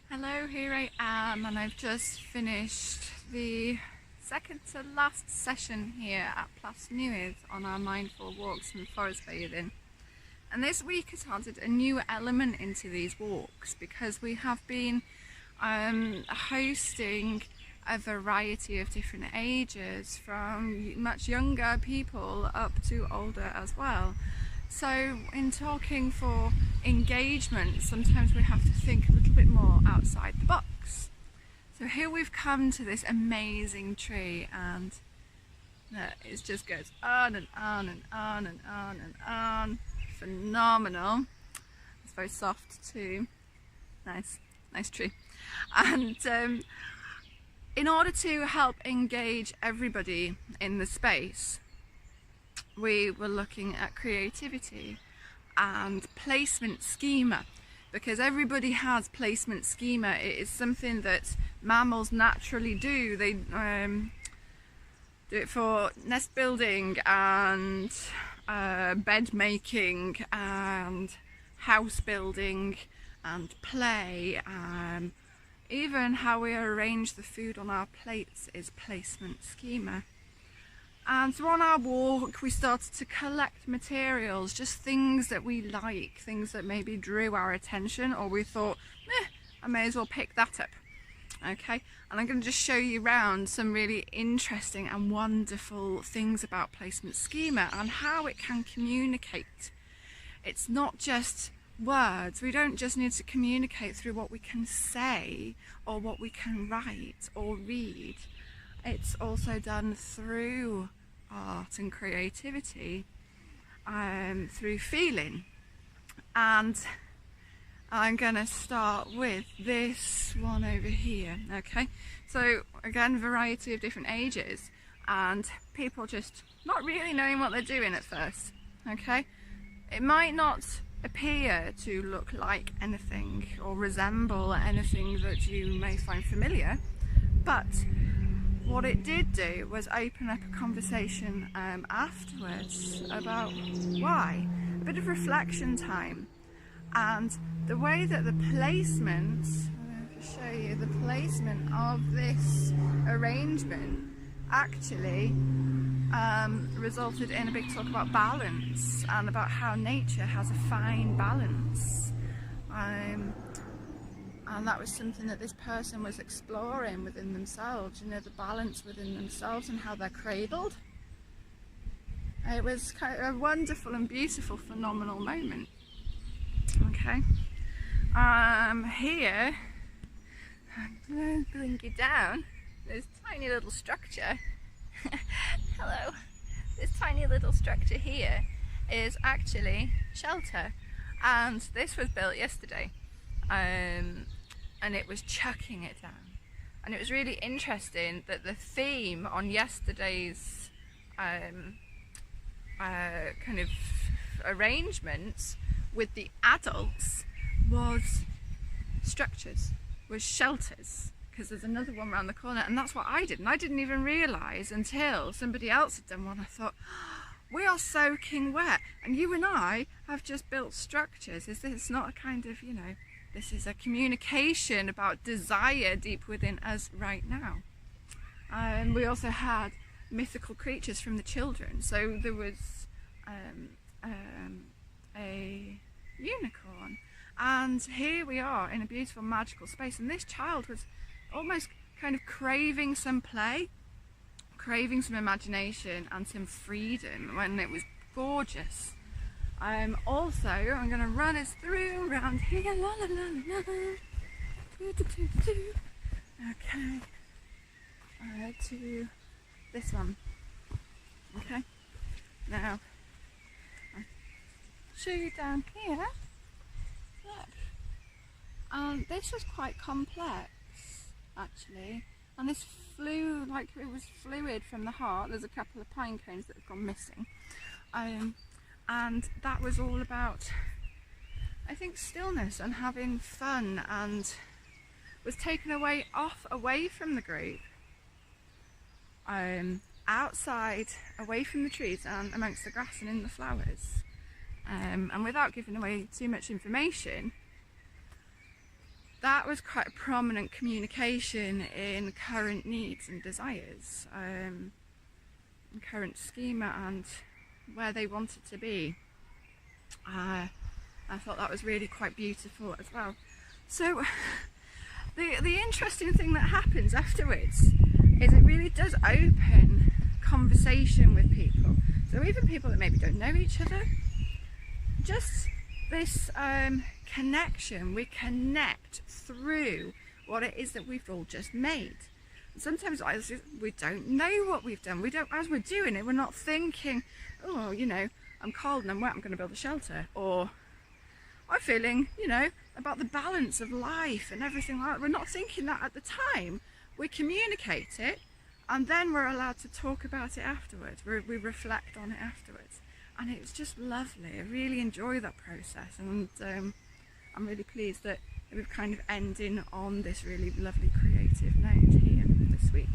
Hello, here I am, and I've just finished the second to last session here at Plas Newydd on our mindful walks from forest bathing. And this week has added a new element into these walks because we have been hosting a variety of different ages, from much younger people up to older as well. So in talking for engagement, sometimes we have to think a little bit more outside the box. So here we've come to this amazing tree, and it just goes on and on and on and on and on. Phenomenal. It's very soft too. Nice tree. And in order to help engage everybody in the space, we were looking at creativity and placement schema, because everybody has placement schema. It is something that mammals naturally do. They do it for nest building and bed making and house building and play. Even how we arrange the food on our plates is placement schema. And so on our walk we started to collect materials, just things that we like, things that maybe drew our attention, or we thought, I may as well pick that up. Okay, and I'm going to just show you around some really interesting and wonderful things about placement schema and how it can communicate. It's not just words. We don't just need to communicate through what we can say or what we can write or read. It's also done through art and creativity, through feeling. And I'm gonna start with this one over here. Okay, so again, variety of different ages and people just not really knowing what they're doing at first. Okay, it might not appear to look like anything or resemble anything that you may find familiar, but what it did do was open up a conversation afterwards about why, a bit of reflection time. And the way that the placement, I'm going to show you the placement of this arrangement actually resulted in a big talk about balance and about how nature has a fine balance. And that was something that this person was exploring within themselves, you know, the balance within themselves and how they're cradled. It was kind of a wonderful and beautiful, phenomenal moment. Okay, here, I'm going to bring you down this tiny little structure. Hello. This tiny little structure here is actually shelter, and this was built yesterday. And it was chucking it down, and it was really interesting that the theme on yesterday's kind of arrangements with the adults was structures, was shelters, because there's another one around the corner, and that's what I did, and I didn't even realise until somebody else had done one. I thought, we are soaking wet, and you and I have just built structures. Is this not a kind of, you know, this is a communication about desire deep within us right now. We also had mythical creatures from the children. So there was a unicorn. And here we are in a beautiful magical space. And this child was almost kind of craving some play, craving some imagination and some freedom, when it was gorgeous. Also, I'm going to run us through around here. La, la, la, la, la. Okay, to this one. Okay, now I'll show you down here. Look, this was quite complex actually, and this flew like it was fluid from the heart. There's a couple of pine cones that have gone missing. And that was all about, I think, stillness and having fun, and was taken away from the group, outside, away from the trees and amongst the grass and in the flowers. And without giving away too much information, that was quite a prominent communication in current needs and desires, current schema and where they wanted to be. I thought that was really quite beautiful as well. So the interesting thing that happens afterwards is it really does open conversation with people. So even people that maybe don't know each other, just this connection, we connect through what it is that we've all just made. And sometimes we don't know what we've done. We don't, as we're doing it, we're not thinking, oh, you know, I'm cold and I'm wet, I'm going to build a shelter, or I'm feeling, you know, about the balance of life and everything like that. We're not thinking that at the time. We communicate it, and then we're allowed to talk about it afterwards. We reflect on it afterwards, and it's just lovely. I really enjoy that process, and I'm really pleased that we've kind of ending on this really lovely creative note here this week.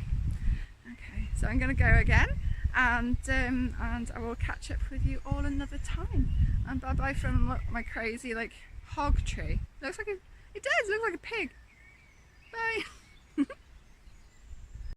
Okay, so I'm going to go again, and I will catch up with you all another time. And bye bye from my crazy like hog tree. It does look like a pig. Bye.